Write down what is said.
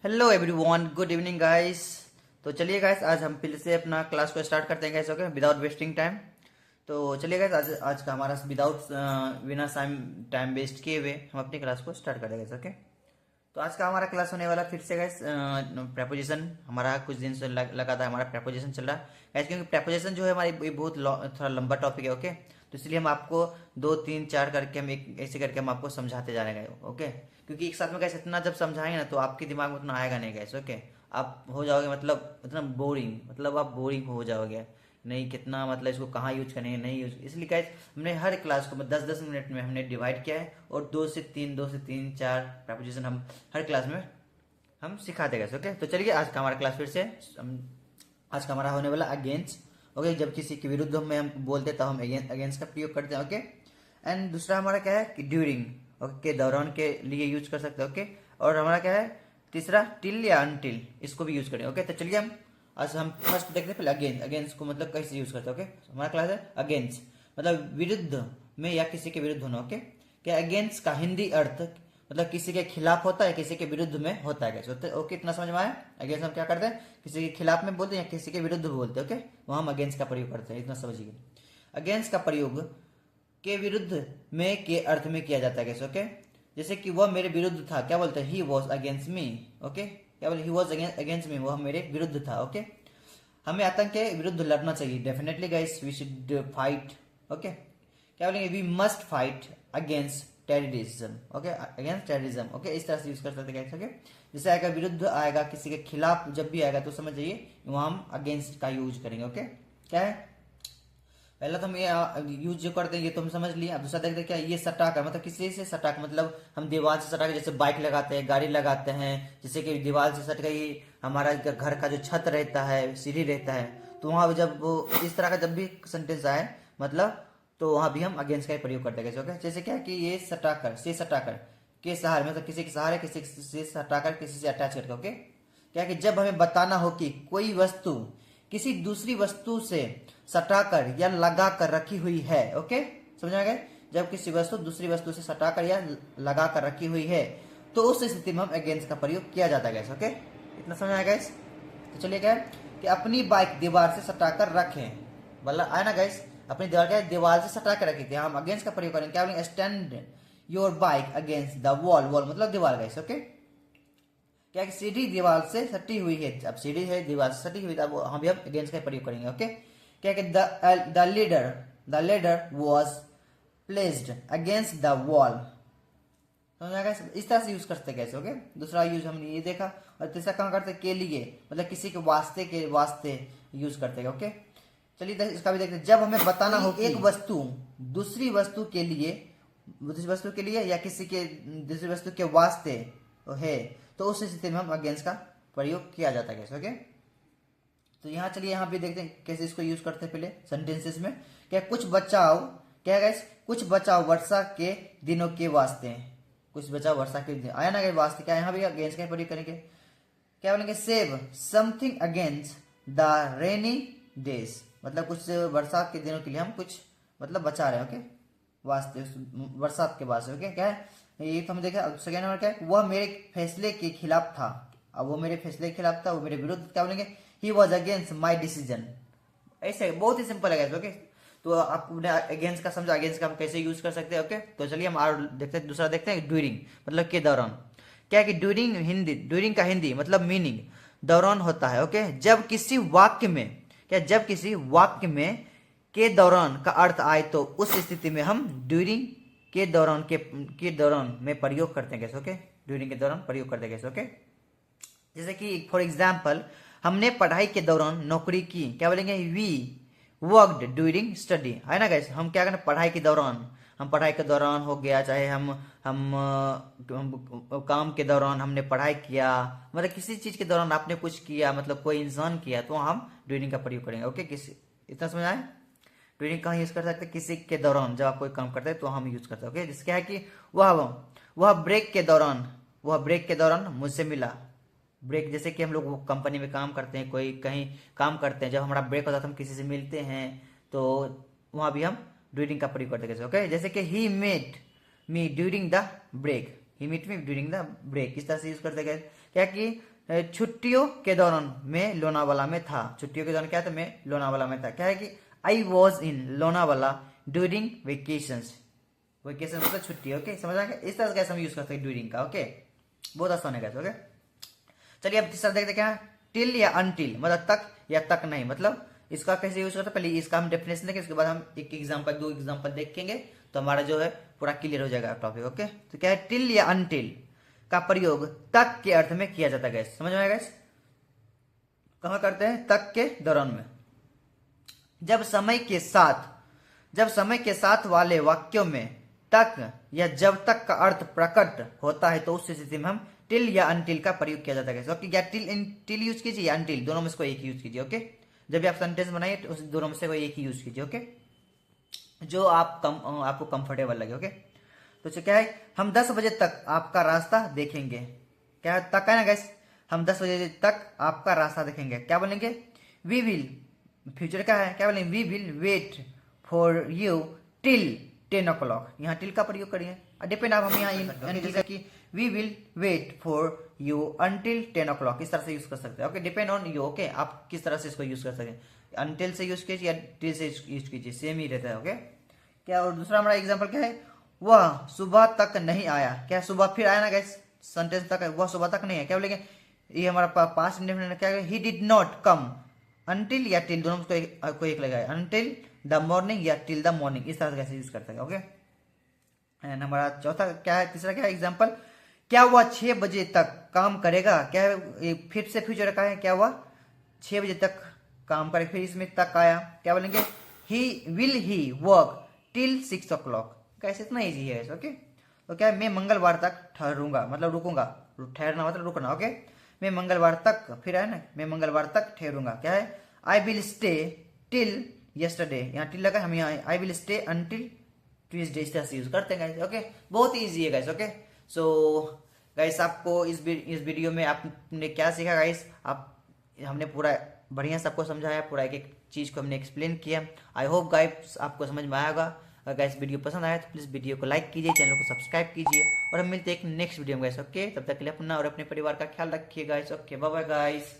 Hello everyone, good evening guys. तो चलिए guys, आज हम फिर से अपना क्लास को स्टार्ट करते हैं guys. Okay, without wasting time. तो चलिए गाइस, आज का हमारा विदाउट बिना टाइम वेस्ट किए हुए हम अपनी क्लास को स्टार्ट कर देंगे। ओके, तो आज का हमारा क्लास होने वाला फिर से गाइस प्रेपोजिशन। हमारा कुछ दिन से लगा था हमारा प्रेपोजिशन चल रहा है गाइस, क्योंकि प्रेपोजिशन जो है हमारी ये बहुत थोड़ा लंबा टॉपिक है। ओके, तो इसलिए हम आपको 2 3 4 करके हम एक ऐसे करके हम आपको समझाते जा रहे हैं। ओके, क्योंकि एक साथ में गैस इतना जब समझाएंगे ना तो आपके दिमाग में उतना आएगा नहीं गैस। ओके, आप हो जाओगे मतलब इतना बोरिंग, मतलब आप बोरिंग हो जाओगे। नहीं कितना मतलब इसको कहाँ यूज करेंगे, नहीं यूज। इसलिए गैस हमने हर क्लास को 10 10 मिनट में हमने डिवाइड किया है और 2 से 3 प्रपोजिशन हम हर क्लास में हम सिखाते गए। ओके, तो चलिए आज का हमारा क्लास फिर से आज का हमारा होने वाला अगेंस्ट। ओके, जब किसी के विरुद्ध में हम बोलते हैं तो हम अगेंस्ट का प्रयोग करते हैं। ओके, एंड दूसरा हमारा क्या है कि ड्यूरिंग, ओके, दौरान के लिए यूज कर सकते हैं। ओके, और हमारा क्या है तीसरा टिल या अनटिल, इसको भी यूज करें। ओके, तो चलिए हम फर्स्ट देखते हैं पहले अगेंस्ट। अगेंस्ट को मतलब कैसे यूज करते हैं। ओके, हमारा क्लास है अगेंस्ट, मतलब विरुद्ध में या किसी के विरुद्ध होना। ओके, क्या अगेंस्ट का हिंदी अर्थ मतलब किसी के खिलाफ होता है, किसी के विरुद्ध में होता है। कैसे ओके, इतना समझ में आया। अगेंस्ट हम क्या करते हैं, किसी के खिलाफ में बोलते हैं या किसी के विरुद्ध बोलते हैं। ओके, वहां हम अगेंस्ट का प्रयोग करते हैं, इतना समझिए। अगेंस्ट का प्रयोग के विरुद्ध में के अर्थ में किया जाता है। कैसे ओके, जैसे कि वह मेरे विरुद्ध था, क्या बोलते हैं, he was against me. Okay, क्या बोले, ही वॉज अगेंस्ट मी, वह मेरे विरुद्ध था। ओके, हमें आतंक के विरुद्ध लड़ना चाहिए। Definitely guys we should fight. Okay, क्या बोलेंगे, we must fight against terrorism. Okay, against terrorism. Okay, इस तरह से यूज कर सकते हैं। ओके, जैसे आएगा विरुद्ध, आएगा किसी के खिलाफ, जब भी आएगा तो समझ जाइए वहां हम अगेंस्ट का यूज करेंगे। ओके, क्या है, पहला तो हम ये यूज जो करते हैं ये तो हम समझ लिए। अब दूसरा देखते हैं क्या, ये सटाक है, मतलब किसी से सटाक मतलब हम दीवार से सटाक, जैसे बाइक लगाते हैं, गाड़ी लगाते हैं, जैसे कि दीवार से सट गई हमारा घर का जो छत रहता है, सीढ़ी रहता है, तो वहां जब वो इस तरह का जब भी सेंटेंस आए मतलब, तो वहां भी हम अगेंस्ट का ही प्रयोग करते हैं। कैसे, जैसे क्या कि ये सटाकर से सटाकर के सहारे, मतलब किसी के सहारे, किसी से सटाकर, किसी से अटैच करके। ओके, क्या कि जब हमें बताना हो कि कोई वस्तु किसी दूसरी वस्तु से सटाकर या लगाकर रखी हुई है। ओके, समझ में आ गया, जब किसी वस्तु दूसरी वस्तु से सटाकर या लगाकर रखी हुई है तो उस स्थिति में हम अगेंस्ट का प्रयोग किया जाता है। ओके, इतना समझ आएगा गाइस। तो चलिए क्या है कि अपनी बाइक दीवार से सटाकर रखें, मतलब आया ना गाइस, अपनी दीवार क्या दीवार से सटाकर रखी थी, हम अगेंस्ट का प्रयोग करेंगे। क्या बोलेंगे, stand your bike against the wall. Wall मतलब दीवार गाइस। ओके, क्या सीढ़ी दीवार से सटी हुई है, अब सीढ़ी है दीवार से सटी हुई, अब हम भी हम अगेंस्ट का प्रयोग करेंगे। ओके, क्या कि the leader was placed against the wall. समझ आएगा, इस तरह से यूज करते हैं कैसे। ओके, दूसरा यूज हमने ये देखा। और तीसरा कहाँ करते हैं, के लिए, मतलब किसी के वास्ते यूज करते हैं। ओके, चलिए इसका भी देखते हैं। जब हमें बताना हो कि एक वस्तु दूसरी वस्तु के लिए या किसी के दूसरी वस्तु के वास्ते है, तो उस स्थिति में हम अगेंस्ट का प्रयोग किया जाता है। कैसे ओके, तो यहाँ चलिए यहाँ भी देखते हैं कैसे इसको यूज करते हैं पहले सेंटेंसेस में। क्या कुछ बचाओ, क्या है कुछ बचाओ वर्षा के दिनों के वास्ते, कुछ बचाओ वर्षा के दिन, आया ना गए वास्ते, क्या यहाँ भी अगेंस्ट का प्रयोग करेंगे। क्या बोलेंगे, save something against the rainy days, मतलब कुछ वर्षा के दिनों के लिए हम कुछ मतलब बचा रहे हैं। ओके, वास्ते बरसात के वास्ते। ओके, क्या है ये तो हम देखा। सेकेंड नंबर क्या है, वह मेरे फैसले के खिलाफ था, अब वो मेरे फैसले के खिलाफ था, वो मेरे विरुद्ध। क्या बोलेंगे, he was against my decision. ऐसे बहुत ही सिंपल है। ओके, तो आपने अगेंस्ट का समझा, अगेंस्ट का हम कैसे यूज कर सकते हैं। ओके, तो चलिए हम और देखते हैं, दूसरा देखते हैं ड्यूरिंग, मतलब के दौरान। क्या है कि ड्यूरिंग का हिंदी मतलब मीनिंग दौरान होता है। ओके, जब किसी वाक्य में के दौरान का अर्थ आए तो उस स्थिति में हम ड्यूरिंग के दौरान में प्रयोग करते हैं। कैसे ओके, ड्यूरिंग के दौरान प्रयोग करते हैं। कैसे ओके, जैसे कि फॉर एग्जाम्पल हमने पढ़ाई के दौरान नौकरी की, क्या बोलेंगे, वी वर्कड ड्यूरिंग स्टडी, है ना गाइस। हम क्या करें, पढ़ाई के दौरान, हम पढ़ाई के दौरान हो गया, चाहे हम काम के दौरान हमने पढ़ाई किया, मतलब किसी चीज के दौरान आपने कुछ किया, मतलब कोई इंसान किया, तो हम ड्यूरिंग का प्रयोग करेंगे। ओके, किसी, इतना समझ आए। ड्यूरिंग कहाँ यूज कर सकते हैं, किसी के दौरान, जब आप कोई काम करते हैं तो हम यूज करते हैं। ओके, जिसके है कि वह ब्रेक के दौरान मुझसे मिला। ब्रेक जैसे कि हम लोग कंपनी में काम करते हैं, कोई कहीं काम करते हैं, जब हमारा ब्रेक होता है तो हम किसी से मिलते हैं, तो वहां भी हम ड्यूरिंग का प्रयोग करते हैं। ओके, जैसे कि he met me during the break, he meet me during the break, इस तरह से यूज करते हैं। क्या कि छुट्टियों के दौरान मैं लोनावाला में था। छुट्टियों के दौरान क्या था, मैं लोनावाला में था। क्या है कि I was in Lonavala during vacations. Vacation मतलब छुट्टी। ओके, समझ आ गया? इस तरह से कैसे हम यूज करते हैं ड्यूरिंग का। ओके, बहुत आसान है कैसे। ओके, चलिए अब तीसरा देखते क्या है, टिल या अनटिल, मतलब तक या तक नहीं, मतलब इसका कैसे यूज करते हैं। पहले इसका हम डेफिनेशन देखेंगे, उसके बाद हम एक एग्जांपल, दो एग्जांपल देखेंगे, तो हमारा जो है पूरा क्लियर हो जाएगा टॉपिक। ओके, तो क्या है, टिल या अनटिल का प्रयोग तक के अर्थ में किया जाता है। गैस समझ में आएगा? कहाँ करते हैं? तक के दौरान में। जब समय के साथ वाले वाक्यों में तक या जब तक का अर्थ प्रकट होता है तो उस स्थिति में हम टिल या अनटिल का प्रयोग किया जाता है। ओके, या टिल यूज कीजिए या अनटिल, दोनों में से कोई एक यूज कीजिए। ओके, जब भी आप सेंटेंस बनाइए तो उस दोनों में से कोई एक ही यूज कीजिए। ओके, जो आपको कंफर्टेबल लगे। ओके, तो क्या है, हम 10 बजे तक आपका रास्ता देखेंगे। क्या है, तक है ना गैस, हम 10 बजे तक आपका रास्ता देखेंगे। क्या बोलेंगे, वी विल, फ्यूचर का है, क्या बोलेंगे, we will wait for you till 10 o'clock। यहाँ टिल का प्रयोग करिए, डिपेंड आप हम यहाँ कि we will wait for you until 10 o'clock, इस तरह से यूज कर सकते हैं। Okay, depend on you. Okay, आप किस तरह से इसको यूज कर सकते हैं, अनटिल से यूज कीजिए या टिल से यूज कीजिए, सेम ही रहता है। ओके, क्या, और दूसरा हमारा एग्जाम्पल क्या है, वह सुबह तक नहीं आया। क्या, सुबह फिर आया ना गैस, सेंटेंस तक है, वह सुबह तक नहीं है। क्या बोलेंगे, ये हमारा पास्ट इंडेफिनिट क्या है, he did not come until या टिल, दोनों में कोई एक लगाए, अनटिल द मॉर्निंग या टिल द मॉर्निंग, इस तरह से कैसे यूज करते हैं। ओके, एंड हमारा चौथा क्या है, तीसरा क्या है एग्जाम्पल, क्या वह 6 बजे तक काम करेगा। क्या है, फिर से फ्यूचर का है, क्या वह 6 बजे तक काम करेगा, फिर इसमें तक आया। क्या बोलेंगे, ही वर्क टिल 6 o'clock। कैसे, इतना ईजी है। ओके, तो क्या है, मैं मंगलवार तक ठहरूंगा, मतलब रुकूंगा, ठहरना मतलब रुकना। ओके, मैं मंगलवार तक, फिर है ना, मैं मंगलवार तक ठहरूंगा। क्या है, I will stay till yesterday, यहाँ टिल लगा, हम यहाँ I will stay until Tuesday, इस तरह से यूज करते हैं गाइस। ओके, बहुत ईजी है गाइस। ओके, सो गाइस आपको इस वीडियो में आपने क्या सीखा गाइस, हमने पूरा बढ़िया सबको समझाया, पूरा एक एक चीज को हमने एक्सप्लेन किया। आई होप गाइस आपको समझ में आएगा। अगर गाइस वीडियो पसंद आया तो प्लीज वीडियो को लाइक कीजिए, चैनल को सब्सक्राइब कीजिए, और हम मिलते हैं एक नेक्स्ट वीडियो में गाइस। ओके, तब तक के लिए अपना और अपने परिवार का ख्याल रखिए guys. Okay, bye bye guys.